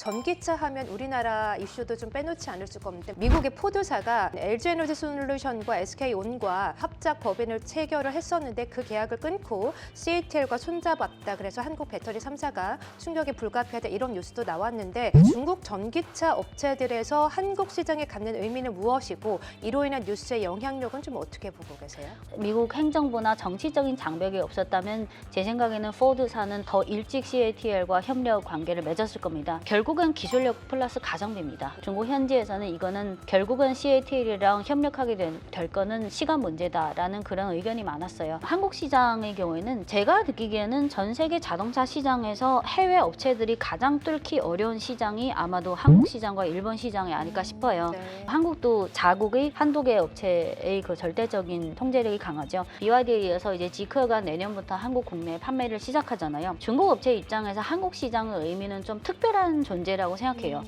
전기차 하면 우리나라 이슈도 좀 빼놓지 않을 수가 없는데 미국의 포드사가 LG에너지 솔루션과 SK온과 합작 법인을 체결을 했었는데 그 계약을 끊고 CATL과 손잡았다. 그래서 한국 배터리 3사가 충격에 불가피하다 이런 뉴스도 나왔는데 중국 전기차 업체들에서 한국 시장에 갖는 의미는 무엇이고 이로 인한 뉴스의 영향력은 좀 어떻게 보고 계세요? 미국 행정부나 정치적인 장벽이 없었다면 제 생각에는 포드사는 더 일찍 CATL과 협력 관계를 맺었을 겁니다. 결국은 기술력 플러스 가성비입니다. 중국 현지에서는 이거는 결국은 CATL이랑 협력하게 될 거는 시간 문제다라는 그런 의견이 많았어요. 한국 시장의 경우에는 제가 느끼기에는 전 세계 자동차 시장에서 해외 업체들이 가장 뚫기 어려운 시장이 아마도 한국 시장과 일본 시장이 아닐까 싶어요. 네. 한국도 자국의 한두 개 업체의 그 절대적인 통제력이 강하죠. BYD에 이어서 이제 지크가 내년부터 한국 국내 판매를 시작하잖아요. 중국 업체 입장에서 한국 시장의 의미는 좀 특별한 존재라고 생각해요.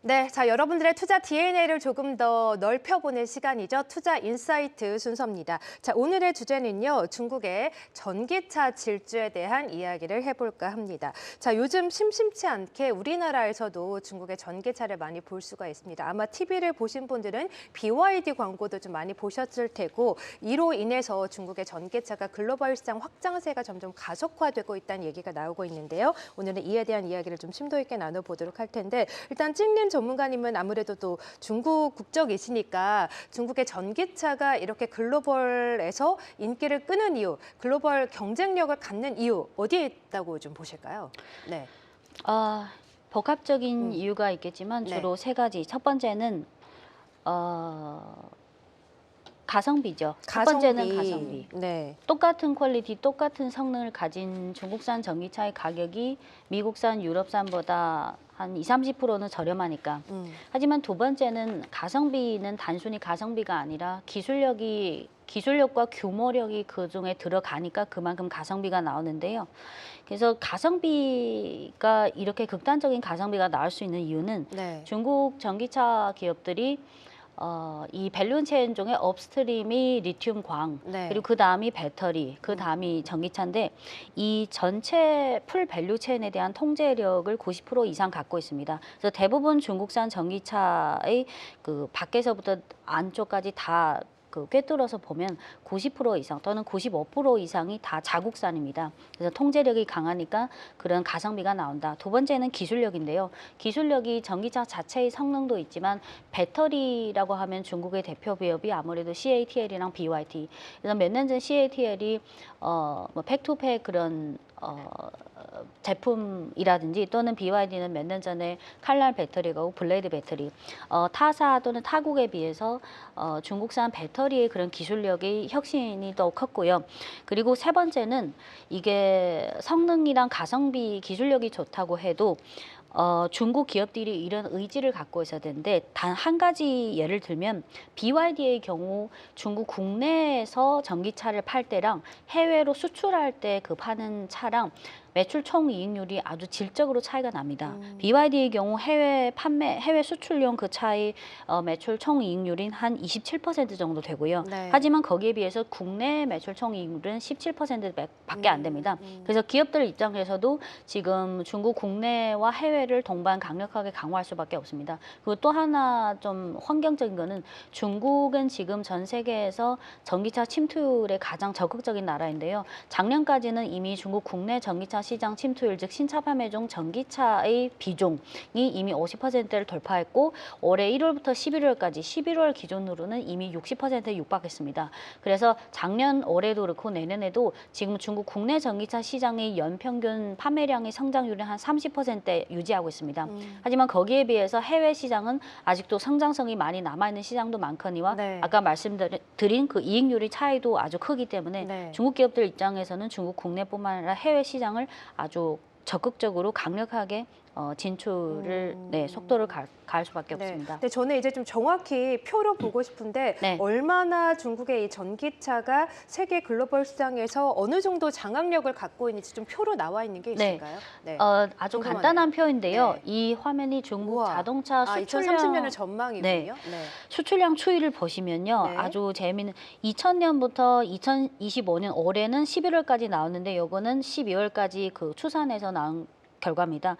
네, 자 여러분들의 투자 DNA를 조금 더 넓혀보는 시간이죠. 투자 인사이트 순서입니다. 자 오늘의 주제는요. 중국의 전기차 질주에 대한 이야기를 해볼까 합니다. 자 요즘 심심치 않게 우리나라에서도 중국의 전기차를 많이 볼 수가 있습니다. 아마 TV를 보신 분들은 BYD 광고도 좀 많이 보셨을 테고 이로 인해서 중국의 전기차가 글로벌 시장 확장세가 점점 가속화되고 있다는 얘기가 나오고 있는데요. 오늘은 이에 대한 이야기를 좀 심도 있게 나눠보도록 할 텐데 일단 찐님 전문가님은 아무래도 또 중국 국적이시니까 중국의 전기차가 이렇게 글로벌에서 인기를 끄는 이유, 글로벌 경쟁력을 갖는 이유 어디에 있다고 좀 보실까요? 네. 복합적인 이유가 있겠지만 주로 네. 세 가지. 첫 번째는 가성비죠. 첫 번째는 가성비. 네. 똑같은 퀄리티, 똑같은 성능을 가진 중국산 전기차의 가격이 미국산, 유럽산보다 한 20~30%는 저렴하니까. 하지만 두 번째는 가성비는 단순히 가성비가 아니라 기술력과 규모력이 그중에 들어가니까 그만큼 가성비가 나오는데요. 그래서 가성비가 이렇게 극단적인 가성비가 나올 수 있는 이유는 네. 중국 전기차 기업들이 이 밸류체인 중에 업스트림이 리튬 광, 네. 그리고 그 다음이 배터리, 그 다음이 전기차인데 이 전체 풀 밸류체인에 대한 통제력을 90% 이상 갖고 있습니다. 그래서 대부분 중국산 전기차의 그 밖에서부터 안쪽까지 다 꿰뚫어서 보면 90% 이상 또는 95% 이상이 다 자국산입니다. 그래서 통제력이 강하니까 그런 가성비가 나온다. 두 번째는 기술력인데요. 기술력이 전기차 자체의 성능도 있지만 배터리라고 하면 중국의 대표 기업이 아무래도 CATL이랑 BYD. 그래서 몇 년 전 CATL이 뭐 팩투팩 그런 제품이라든지 또는 BYD는 몇 년 전에 칼날 배터리가 블레이드 배터리, 타사 또는 타국에 비해서 중국산 배터리의 그런 기술력의 혁신이 더 컸고요. 그리고 세 번째는 이게 성능이랑 가성비 기술력이 좋다고 해도 중국 기업들이 이런 의지를 갖고 있어야 되는데 단 한 가지 예를 들면 BYD의 경우 중국 국내에서 전기차를 팔 때랑 해외로 수출할 때 그 파는 차랑 매출 총이익률이 아주 질적으로 차이가 납니다. BYD의 경우 해외 수출용 그 차의 매출 총이익률인 한 27% 정도 되고요. 네. 하지만 거기에 비해서 국내 매출 총이익률은 17%밖에 안 됩니다. 그래서 기업들 입장에서도 지금 중국 국내와 해외를 동반 강력하게 강화할 수밖에 없습니다. 그리고 또 하나 좀 환경적인 거는 중국은 지금 전 세계에서 전기차 침투율에 가장 적극적인 나라인데요. 작년까지는 이미 중국 국내 전기차 시장 침투율, 즉 신차 판매 중 전기차의 비중이 이미 50%를 돌파했고 올해 1월부터 11월까지 11월 기준으로는 이미 60%에 육박했습니다. 그래서 작년 올해도 그렇고 내년에도 지금 중국 국내 전기차 시장의 연평균 판매량의 성장률은 한 30%대 유지하고 있습니다. 하지만 거기에 비해서 해외 시장은 아직도 성장성이 많이 남아있는 시장도 많거니와 네. 아까 말씀드린 그 이익률의 차이도 아주 크기 때문에 네. 중국 기업들 입장에서는 중국 국내뿐만 아니라 해외 시장을 아주 적극적으로 강력하게 진출을 속도를 가할 수밖에 없습니다. 근데 저는 이제 좀 정확히 표로 보고 싶은데 네. 얼마나 중국의 이 전기차가 세계 글로벌 시장에서 어느 정도 장악력을 갖고 있는지 좀 표로 나와 있는 게 네. 있을까요? 네. 아주 궁금하네요. 간단한 표인데요. 네. 이 화면이 중국 우와. 자동차 수출량 2030년의 전망이군요. 네. 네. 수출량 추이를 보시면요. 네. 아주 재미있는 2000년부터 2025년 올해는 11월까지 나왔는데 요거는 12월까지 그 추산해서 나온 결과입니다.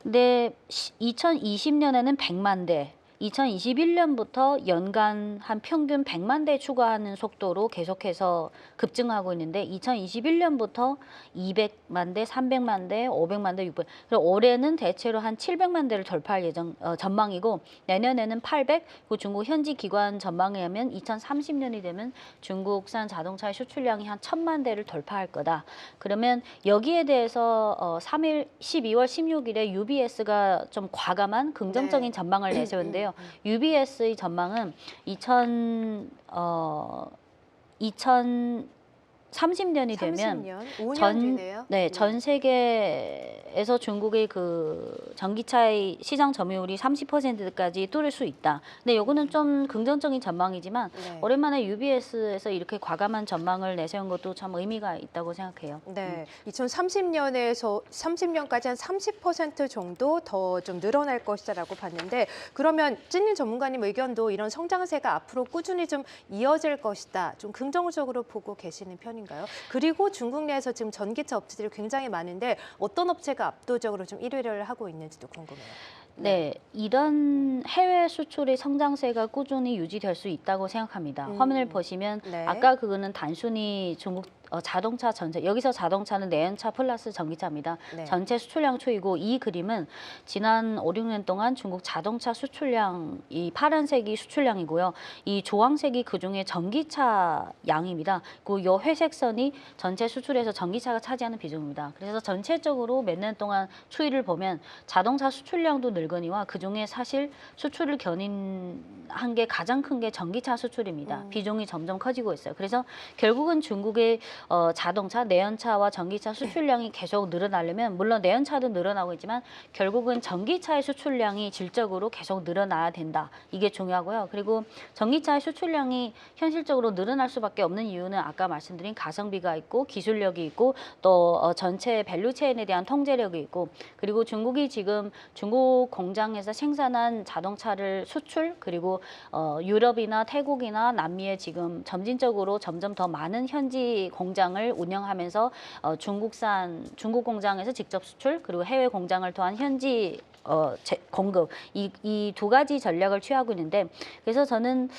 근데 2020년에는 100만 대, 2021년부터 연간 한 평균 100만 대 추가하는 속도로 계속해서 급증하고 있는데 2021년부터 200만 대, 300만 대, 500만 대, 600. 그리고 올해는 대체로 한 700만 대를 돌파할 전망이고 내년에는 800. 그 중국 현지 기관 전망에 의하면 2030년이 되면 중국산 자동차의 수출량이 한 1000만 대를 돌파할 거다. 그러면 여기에 대해서 12월 16일에 UBS가 좀 과감한 긍정적인 전망을 내세웠는데요. UBS의 전망은 2030년이 되면 5년 뒤네요. 전 세계에서 중국의 그 전기차의 시장 점유율이 30%까지 뚫을 수 있다. 근데 요거는 좀 긍정적인 전망이지만 오랜만에 UBS에서 이렇게 과감한 전망을 내세운 것도 참 의미가 있다고 생각해요. 네, 2030년에서 30년까지 한 30% 정도 더 좀 늘어날 것이다라고 봤는데 그러면 찐님 전문가님 의견도 이런 성장세가 앞으로 꾸준히 좀 이어질 것이다. 좀 긍정적으로 보고 계시는 편인가요? 그리고 중국 내에서 지금 전기차 업체들이 굉장히 많은데 어떤 업체가 압도적으로 좀 1위를 하고 있는지도 궁금해요. 네, 이런 해외 수출의 성장세가 꾸준히 유지될 수 있다고 생각합니다. 화면을 보시면 아까 그거는 단순히 중국 자동차 전체, 여기서 자동차는 내연차 플러스 전기차입니다. 전체 수출량 추이고 이 그림은 지난 5, 6년 동안 중국 자동차 수출량, 이 파란색이 수출량이고요. 이 주황색이 그중에 전기차 양입니다. 그리고 이 회색 선이 전체 수출에서 전기차가 차지하는 비중입니다. 그래서 전체적으로 몇 년 동안 추이를 보면 자동차 수출량도 늘거니와 그중에 사실 수출을 견인한 게 가장 큰 게 전기차 수출입니다. 비중이 점점 커지고 있어요. 그래서 결국은 중국의 자동차, 내연차와 전기차 수출량이 계속 늘어나려면 물론 내연차도 늘어나고 있지만 결국은 전기차의 수출량이 질적으로 계속 늘어나야 된다. 이게 중요하고요. 그리고 전기차의 수출량이 현실적으로 늘어날 수밖에 없는 이유는 아까 말씀드린 가성비가 있고 기술력이 있고 또 전체 밸류체인에 대한 통제력이 있고 그리고 중국이 지금 중국 공장에서 생산한 자동차를 수출 그리고 유럽이나 태국이나 남미에 지금 점진적으로 점점 더 많은 현지 공장을 운영하면서 중국 공장에서 직접 수출 그리고 해외 공장을 통한 현지 공급 이 두 가지 전략을 취하고 있는데 그래서 저는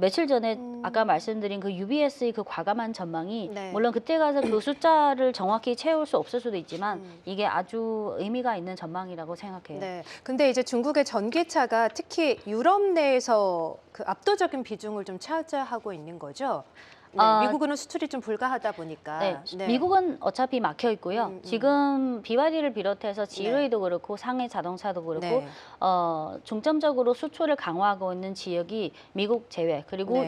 며칠 전에 아까 말씀드린 그 UBS의 그 과감한 전망이 물론 그때 가서 그 숫자를 정확히 채울 수 없을 수도 있지만 이게 아주 의미가 있는 전망이라고 생각해요. 네. 근데 이제 중국의 전기차가 특히 유럽 내에서 그 압도적인 비중을 좀 차지하고 있는 거죠. 네, 미국은 수출이 좀 불가하다 보니까. 미국은 어차피 막혀 있고요. 지금 BYD를 비롯해서 지루이도 그렇고 상해 자동차도 그렇고 중점적으로 수출을 강화하고 있는 지역이 미국 제외 그리고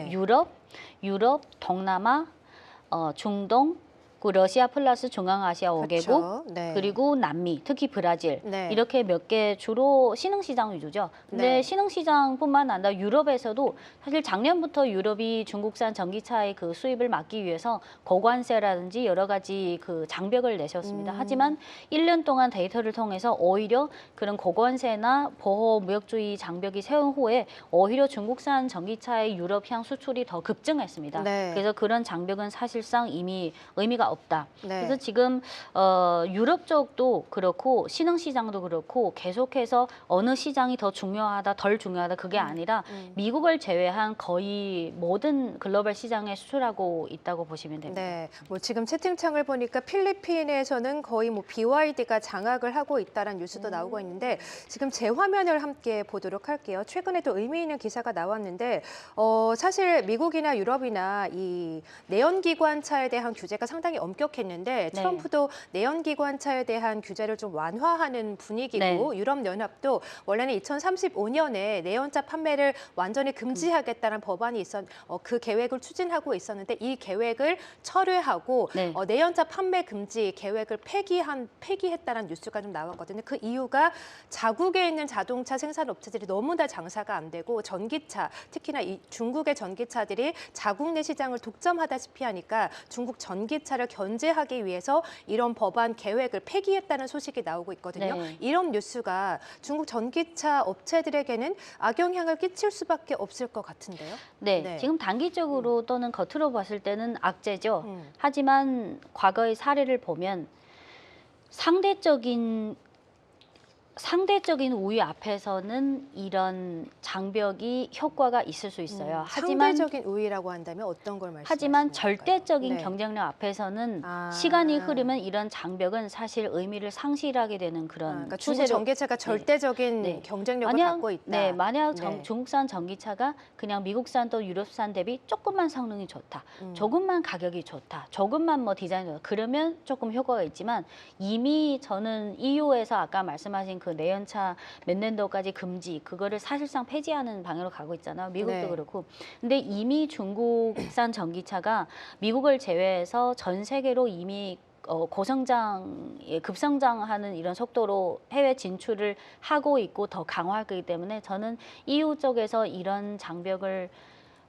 유럽, 동남아, 중동, 러시아 플러스 중앙아시아 5개국 그리고 남미, 특히 브라질 이렇게 몇 개 주로 신흥시장 위주죠. 근데 신흥시장뿐만 아니라 유럽에서도 사실 작년부터 유럽이 중국산 전기차의 그 수입을 막기 위해서 고관세라든지 여러 가지 그 장벽을 내세웠습니다. 하지만 1년 동안 데이터를 통해서 오히려 그런 고관세나 보호 무역주의 장벽이 세운 후에 오히려 중국산 전기차의 유럽향 수출이 더 급증했습니다. 그래서 그런 장벽은 사실상 이미 의미가 없다. 그래서 지금 유럽 쪽도 그렇고 신흥시장도 그렇고 계속해서 어느 시장이 더 중요하다, 덜 중요하다 그게 아니라 미국을 제외한 거의 모든 글로벌 시장에 수출하고 있다고 보시면 됩니다. 네, 뭐 지금 채팅창을 보니까 필리핀에서는 거의 뭐 BYD가 장악을 하고 있다는 뉴스도 나오고 있는데 지금 제 화면을 함께 보도록 할게요. 최근에도 의미 있는 기사가 나왔는데 사실 미국이나 유럽이나 이 내연기관차에 대한 규제가 상당히 상당히 엄격했는데 네. 트럼프도 내연기관차에 대한 규제를 좀 완화하는 분위기고 네. 유럽연합도 원래는 2035년에 내연차 판매를 완전히 금지하겠다는 법안이 그 계획을 추진하고 있었는데 이 계획을 철회하고 네. 내연차 판매 금지 계획을 폐기했다는 뉴스가 좀 나왔거든요. 그 이유가 자국에 있는 자동차 생산 업체들이 너무나 장사가 안 되고 전기차, 특히나 이 중국의 전기차들이 자국 내 시장을 독점하다시피 하니까 중국 전기차를 견제하기 위해서 이런 법안 계획을 폐기했다는 소식이 나오고 있거든요. 네. 이런 뉴스가 중국 전기차 업체들에게는 악영향을 끼칠 수밖에 없을 것 같은데요. 네, 네. 지금 단기적으로 또는 겉으로 봤을 때는 악재죠. 음. 하지만 과거의 사례를 보면 상대적인 우위 앞에서는 이런 장벽이 효과가 있을 수 있어요. 하지만 상대적인 우위라고 한다면 어떤 걸 말씀하시는 하지만 절대적인 네. 경쟁력 앞에서는 아. 시간이 흐르면 이런 장벽은 사실 의미를 상실하게 되는 그런 그러니까 중국 추세로 전기차가 절대적인 네. 경쟁력을 갖고 있다. 네, 만약 네. 중국산 전기차가 그냥 미국산 또 유럽산 대비 조금만 성능이 좋다, 조금만 가격이 좋다, 조금만 뭐 디자인이 좋다, 그러면 조금 효과가 있지만 이미 저는 EU에서 아까 말씀하신 그 내연차 몇 년도까지 금지, 그거를 사실상 폐지하는 방향으로 가고 있잖아요. 미국도 네. 그렇고. 근데 이미 중국산 전기차가 미국을 제외해서 전 세계로 이미 급성장하는 이런 속도로 해외 진출을 하고 있고 더 강화하기 때문에 저는 EU 쪽에서 이런 장벽을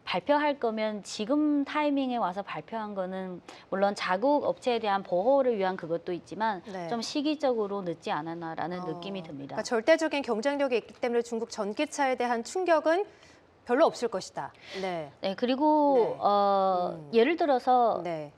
발표할 거면 지금 타이밍에 와서 발표한 거는 물론 자국 업체에 대한 보호를 위한 그것도 있지만 네. 좀 시기적으로 늦지 않았나라는 느낌이 듭니다. 그러니까 절대적인 경쟁력이 있기 때문에 중국 전기차에 대한 충격은 별로 없을 것이다. 네. 네, 그리고 네. 예를 들어서 네.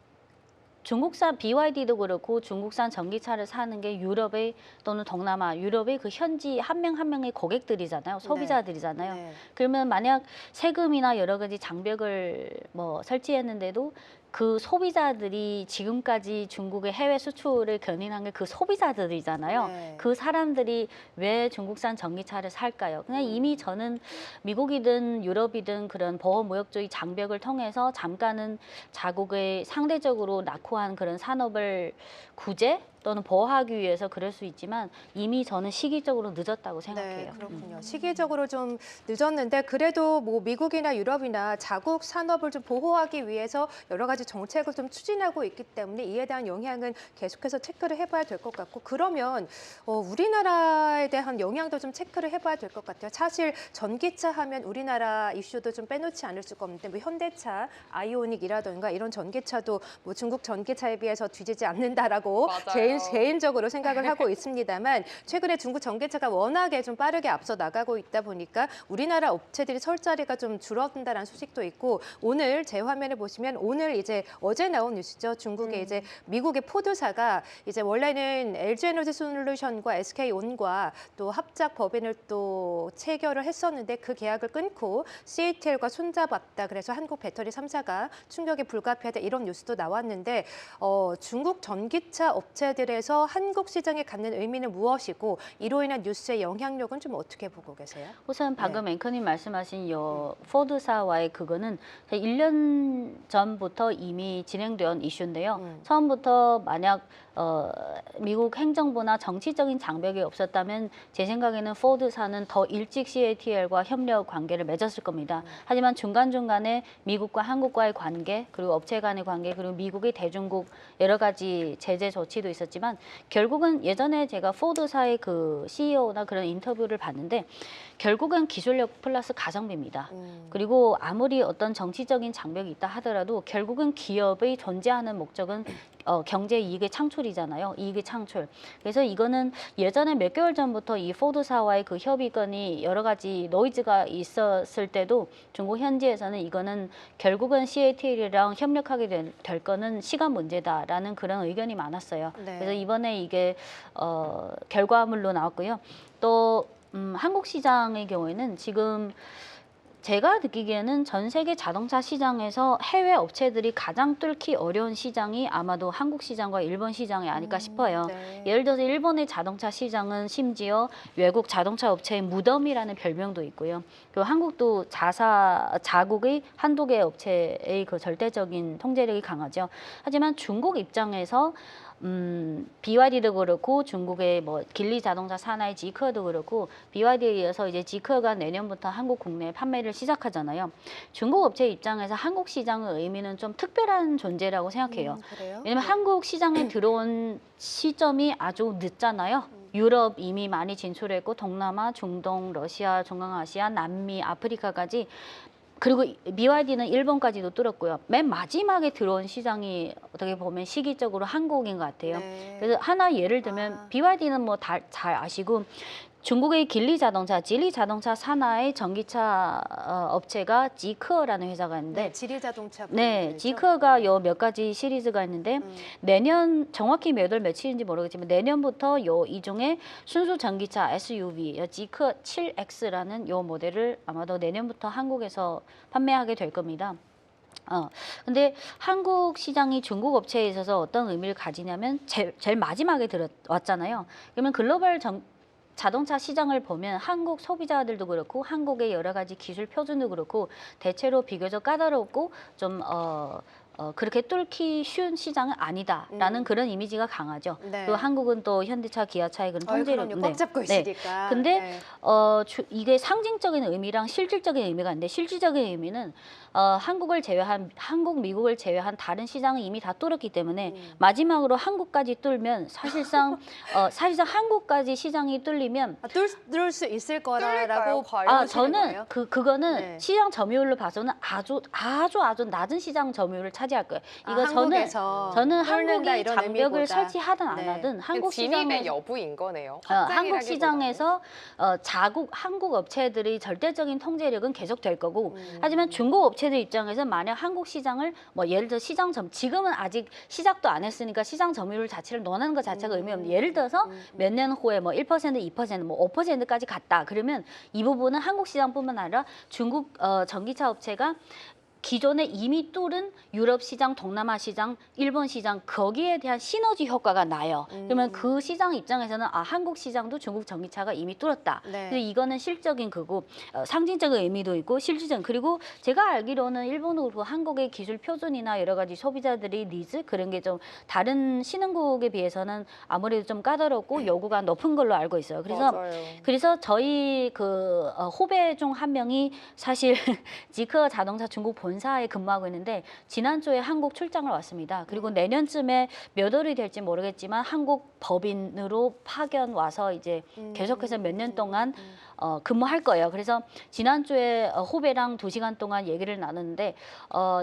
중국산 BYD도 그렇고 중국산 전기차를 사는 게 유럽의 또는 동남아, 유럽의 그 현지 한 명 한 명의 고객들이잖아요. 소비자들이잖아요. 네. 그러면 만약 세금이나 여러 가지 장벽을 뭐 설치했는데도 그 소비자들이 지금까지 중국의 해외 수출을 견인한 게 그 소비자들이잖아요. 네. 그 사람들이 왜 중국산 전기차를 살까요? 그냥 이미 저는 미국이든 유럽이든 그런 보호무역주의 장벽을 통해서 잠깐은 자국의 상대적으로 낙후한 그런 산업을 구제 또는 보호하기 위해서 그럴 수 있지만 이미 저는 시기적으로 늦었다고 생각해요. 네, 그렇군요. 시기적으로 좀 늦었는데 그래도 뭐 미국이나 유럽이나 자국 산업을 좀 보호하기 위해서 여러 가지 정책을 좀 추진하고 있기 때문에 이에 대한 영향은 계속해서 체크를 해봐야 될 것 같고 그러면 우리나라에 대한 영향도 좀 체크를 해봐야 될 것 같아요. 사실 전기차 하면 우리나라 이슈도 좀 빼놓지 않을 수가 없는데 뭐 현대차, 아이오닉이라든가 이런 전기차도 뭐 중국 전기차에 비해서 뒤지지 않는다라고 개인적으로 생각을 하고 있습니다만 최근에 중국 전기차가 워낙에 좀 빠르게 앞서 나가고 있다 보니까 우리나라 업체들이 설 자리가 좀 줄어든다는 소식도 있고 오늘 제 화면을 보시면 오늘 이제 어제 나온 뉴스죠. 중국의 이제 미국의 포드사가 이제 원래는 LG에너지솔루션과 SK온과 또 합작 법인을 또 체결을 했었는데 그 계약을 끊고 CATL과 손잡았다. 그래서 한국 배터리 3사가 충격에 불가피하다 이런 뉴스도 나왔는데 중국 전기차 업체들에서 한국 시장에 갖는 의미는 무엇이고 이로 인한 뉴스의 영향력은 좀 어떻게 보고 계세요? 우선 방금 앵커님 말씀하신 포드사와의 그거는 1년 전부터 이미 진행된 이슈인데요. 처음부터 만약 미국 행정부나 정치적인 장벽이 없었다면 제 생각에는 포드사는 더 일찍 CATL과 협력 관계를 맺었을 겁니다. 하지만 중간중간에 미국과 한국과의 관계, 그리고 업체 간의 관계, 그리고 미국의 대중국 여러 가지 제재 조치도 있었지만 결국은 예전에 제가 포드사의 그 CEO나 그런 인터뷰를 봤는데 결국은 기술력 플러스 가성비입니다. 그리고 아무리 어떤 정치적인 장벽이 있다 하더라도 결국은 기업의 존재하는 목적은 경제 이익의 창출이잖아요. 이익의 창출. 그래서 이거는 예전에 몇 개월 전부터 이 포드사와의 그 협의건이 여러 가지 노이즈가 있었을 때도 중국 현지에서는 이거는 결국은 CATL이랑 협력하게 될 거는 시간 문제다라는 그런 의견이 많았어요. 네. 그래서 이번에 이게 결과물로 나왔고요. 또 한국 시장의 경우에는 지금 제가 느끼기에는 전 세계 자동차 시장에서 해외 업체들이 가장 뚫기 어려운 시장이 아마도 한국 시장과 일본 시장이 아닐까 싶어요. 네. 예를 들어서 일본의 자동차 시장은 심지어 외국 자동차 업체의 무덤이라는 별명도 있고요. 그리고 한국도 자국의 한두 개 업체의 그 절대적인 통제력이 강하죠. 하지만 중국 입장에서 BYD도 그렇고 중국의 뭐 길리 자동차 산하의 지커도 그렇고 BYD에 이어서 이제 지커가 내년부터 한국 국내에 판매를 시작하잖아요. 중국 업체 입장에서 한국 시장의 의미는 좀 특별한 존재라고 생각해요. 그래요? 왜냐면 한국 시장에 들어온 시점이 아주 늦잖아요. 유럽 이미 많이 진출했고 동남아, 중동, 러시아, 중앙아시아, 남미, 아프리카까지 그리고 BYD는 일본까지도 뚫었고요. 맨 마지막에 들어온 시장이 어떻게 보면 시기적으로 한국인 것 같아요. 네. 그래서 하나 예를 들면 BYD는 뭐 잘 아시고 중국의 길리 자동차, 질리 자동차 산하의 전기차 업체가 지커라는 회사가 있는데 네, 지리 자동차. 네, 부분이죠? 지커가 요 몇 가지 시리즈가 있는데 내년 정확히 몇 월 며칠인지 모르겠지만 내년부터 요 이 중에 순수 전기차 SUV 요 지커 7X라는 요 모델을 아마도 내년부터 한국에서 판매하게 될 겁니다. 근데 한국 시장이 중국 업체에 있어서 어떤 의미를 가지냐면 제일 마지막에 들어왔잖아요. 그러면 글로벌 자동차 시장을 보면 한국 소비자들도 그렇고 한국의 여러 가지 기술 표준도 그렇고 대체로 비교적 까다롭고 좀 그렇게 뚫기 쉬운 시장은 아니다라는 그런 이미지가 강하죠. 네. 그리고 한국은 또 현대차, 기아차의 그런 통제를 그럼요. 꽉 잡고 있으니까. 근데 네. 이게 상징적인 의미랑 실질적인 의미가 있는데 실질적인 의미는 한국, 미국을 제외한 다른 시장은 이미 다 뚫었기 때문에 마지막으로 한국까지 뚫면 사실상 한국까지 시장이 뚫리면 뚫을 수 있을 뚫릴까요, 거라고 과연? 보시는 저는 거예요? 그거는 네. 시장 점유율로 봐서는 아주 낮은 시장 점유율을 차지할 거예요. 이거 한국에서 저는 뚫는다 한국이 이런 장벽을 의미보다. 설치하든 안 네. 하든 한국 진입의 시장에 여부인 거네요. 한국 시장에서 한국 업체들이 절대적인 통제력은 계속 될 거고 하지만 중국 업체들 입장에서 만약 한국 시장을 뭐 예를 들어 지금은 아직 시작도 안 했으니까 시장 점유율 자체를 논하는 것 자체가 의미 없는 예를 들어서 몇 년 후에 뭐 1%, 2%, 뭐 5%까지 갔다 그러면 이 부분은 한국 시장뿐만 아니라 중국 전기차 업체가 기존에 이미 뚫은 유럽 시장, 동남아 시장, 일본 시장 거기에 대한 시너지 효과가 나요. 그러면 그 시장 입장에서는 한국 시장도 중국 전기차가 이미 뚫었다. 네. 그래서 이거는 실적인 거고 상징적인 의미도 있고 실질적인 그리고 제가 알기로는 일본도 그렇고 한국의 기술 표준이나 여러 가지 소비자들의 니즈 그런 게 좀 다른 신흥국에 비해서는 아무래도 좀 까다롭고 요구가 높은 걸로 알고 있어요. 그래서 저희 그 후배 중 한 명이 사실 지커 자동차 중국 본사에 근무하고 있는데 지난주에 한국 출장을 왔습니다. 그리고 내년쯤에 몇 월이 될지 모르겠지만 한국 법인으로 파견 와서 이제 계속해서 몇 년 동안 근무할 거예요. 그래서 지난주에 후배랑 2시간 동안 얘기를 나눴는데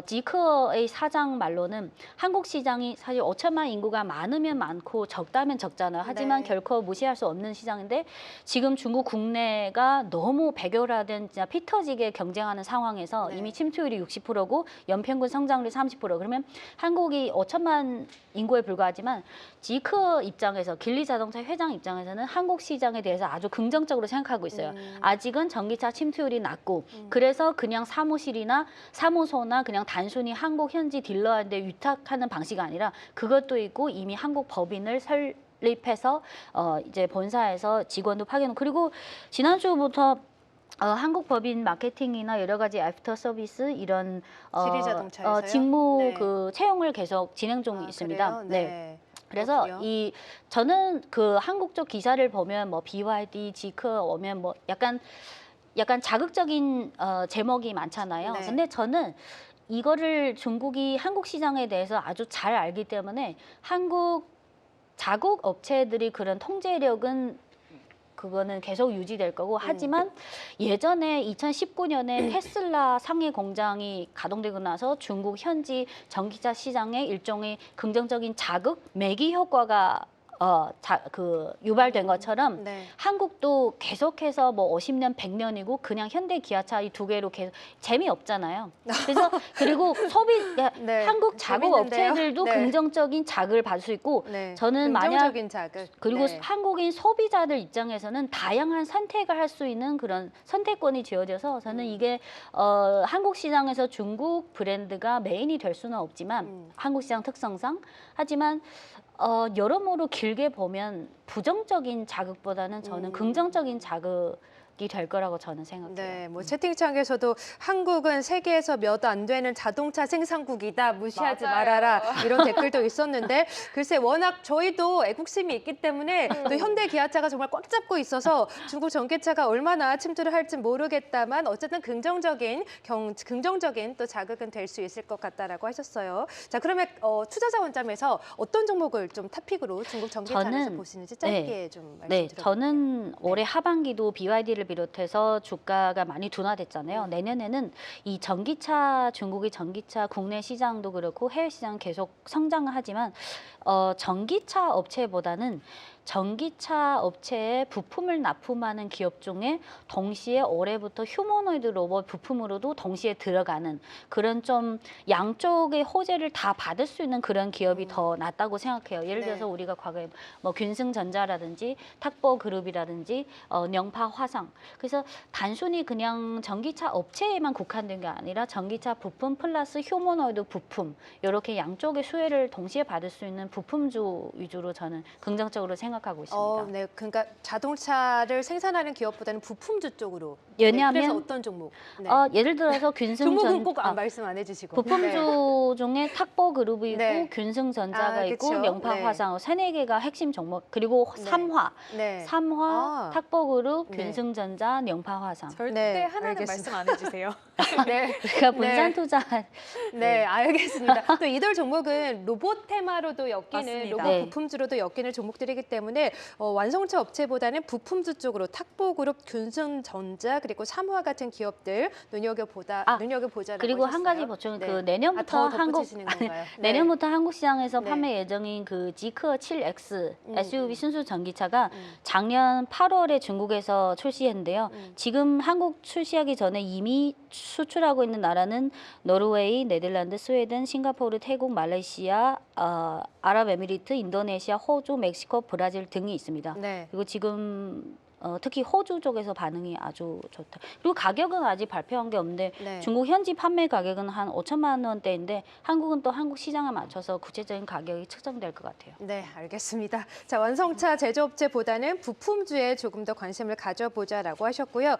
지커의 사장 말로는 한국 시장이 사실 5천만 인구가 많으면 많고 적다면 적잖아요. 하지만 네. 결코 무시할 수 없는 시장인데 지금 중국 국내가 너무 백열화된 진짜 피 터지게 경쟁하는 상황에서 네. 이미 침투율이 60%고 연평균 성장률이 30% 그러면 한국이 5천만 인구에 불과하지만 지커 입장에서 길리 자동차 회장 입장에서는 한국 시장에 대해서 아주 긍정적으로 생각하고 있어요. 아직은 전기차 침투율이 낮고 그래서 그냥 사무소나 그냥 단순히 한국 현지 딜러한테 위탁하는 방식이 아니라 그것도 있고 이미 한국 법인을 설립해서 이제 본사에서 직원도 파견 그리고 지난주부터 한국 법인 마케팅이나 여러 가지 애프터 서비스 이런 지리 자동차에서요? 직무 네. 그 채용을 계속 진행 중 있습니다. 그래요? 네. 그래서 그렇군요. 저는 그 한국 쪽 기사를 보면 뭐 BYD, 지커 오면 뭐 약간 자극적인 제목이 많잖아요. 네. 근데 저는 이거를 중국이 한국 시장에 대해서 아주 잘 알기 때문에 자국 업체들이 그런 통제력은 그거는 계속 유지될 거고 하지만 예전에 2019년에 테슬라 상해 공장이 가동되고 나서 중국 현지 전기차 시장에 일종의 긍정적인 자극, 매기 효과가 유발된 것처럼 네. 한국도 계속해서 뭐 50년, 100년이고 그냥 현대 기아차 이 두 개로 계속 재미없잖아요. 그래서 그리고 네. 한국 자국 재밌는데요? 업체들도 네. 긍정적인 자극을 받을 수 있고 네. 저는 만약 긍정적인 자극. 그리고 네. 한국인 소비자들 입장에서는 다양한 선택을 할 수 있는 그런 선택권이 주어져서 저는 이게 한국 시장에서 중국 브랜드가 메인이 될 수는 없지만 한국 시장 특성상 하지만 여러모로 길게 보면 부정적인 자극보다는 저는 긍정적인 자극이 될 거라고 저는 생각해요. 네, 뭐 채팅창에서도 한국은 세계에서 몇 안 되는 자동차 생산국이다. 무시하지 맞아요. 말아라. 이런 댓글도 있었는데 글쎄 워낙 저희도 애국심이 있기 때문에 또 현대 기아차가 정말 꽉 잡고 있어서 중국 전기차가 얼마나 침투를 할지 모르겠다만 어쨌든 긍정적인 또 자극은 될 수 있을 것 같다라고 하셨어요. 자, 그러면 투자자 원점에서 어떤 종목을 좀 탑픽으로 중국 전기차에서 저는- 보시는지 짧게 좀 말씀 네, 드려볼게요. 저는 올해 하반기도 BYD를 비롯해서 주가가 많이 둔화됐잖아요. 내년에는 이 중국의 전기차 국내 시장도 그렇고 해외 시장 계속 성장을 하지만 전기차 업체보다는 전기차 업체에 부품을 납품하는 기업 중에 동시에 올해부터 휴머노이드 로봇 부품으로도 동시에 들어가는 그런 좀 양쪽의 호재를 다 받을 수 있는 그런 기업이 더 낫다고 생각해요. 예를 네. 들어서 우리가 과거에 뭐 균승전자라든지 탁보그룹이라든지 영파화상. 그래서 단순히 그냥 전기차 업체에만 국한된 게 아니라 전기차 부품 플러스 휴머노이드 부품 이렇게 양쪽의 수혜를 동시에 받을 수 있는 부품주 위주로 저는 긍정적으로 생각하고 있습니다. 네, 그러니까 자동차를 생산하는 기업보다는 부품주 쪽으로. 왜냐하면- 네, 그래서 어떤 종목? 네. 예를 들어서 종목은 꼭 말씀 안 해주시고. 부품주 중에 탁보그룹이 네. 있고 균승전자가 아, 있고 그쵸. 영파화상 세네 개가 핵심 종목 그리고 네. 삼화, 네. 삼화, 아. 탁보그룹, 네. 균승전자, 영파화상. 절대 네, 하나는 알겠습니다. 말씀 안 해주세요. 네. 그러니까 분산 투자 네, 알겠습니다. 또 이들 종목은 로봇 테마로도 엮이는 맞습니다. 로봇 네. 부품주로도 엮이는 종목들이기 때문에 완성차 업체보다는 부품주 쪽으로 탁보그룹, 균승전자 그리고 삼화 같은 기업들 눈여겨보자라고 그리고 한 가지 하셨어요. 보충 네. 그 내년부터 더 한국 덧붙이시는 건가요? 네. 내년부터 한국 시장에서 네. 판매 예정인 그 지크어 7X SUV 순수 전기차가 음. 작년 8월에 중국에서 출시했는데요. 지금 한국 출시하기 전에 이미 수출하고 있는 나라는 노르웨이, 네덜란드, 스웨덴, 싱가포르, 태국, 말레이시아, 아랍에미리트, 인도네시아, 호주, 멕시코, 브라질 등이 있습니다. 네. 그리고 지금 특히 호주 쪽에서 반응이 아주 좋다. 그리고 가격은 아직 발표한 게 없는데 네. 중국 현지 판매 가격은 한 5천만 원대인데 한국은 또 한국 시장에 맞춰서 구체적인 가격이 측정될 것 같아요. 네, 알겠습니다. 자, 완성차 제조업체보다는 부품주에 조금 더 관심을 가져보자라고 하셨고요.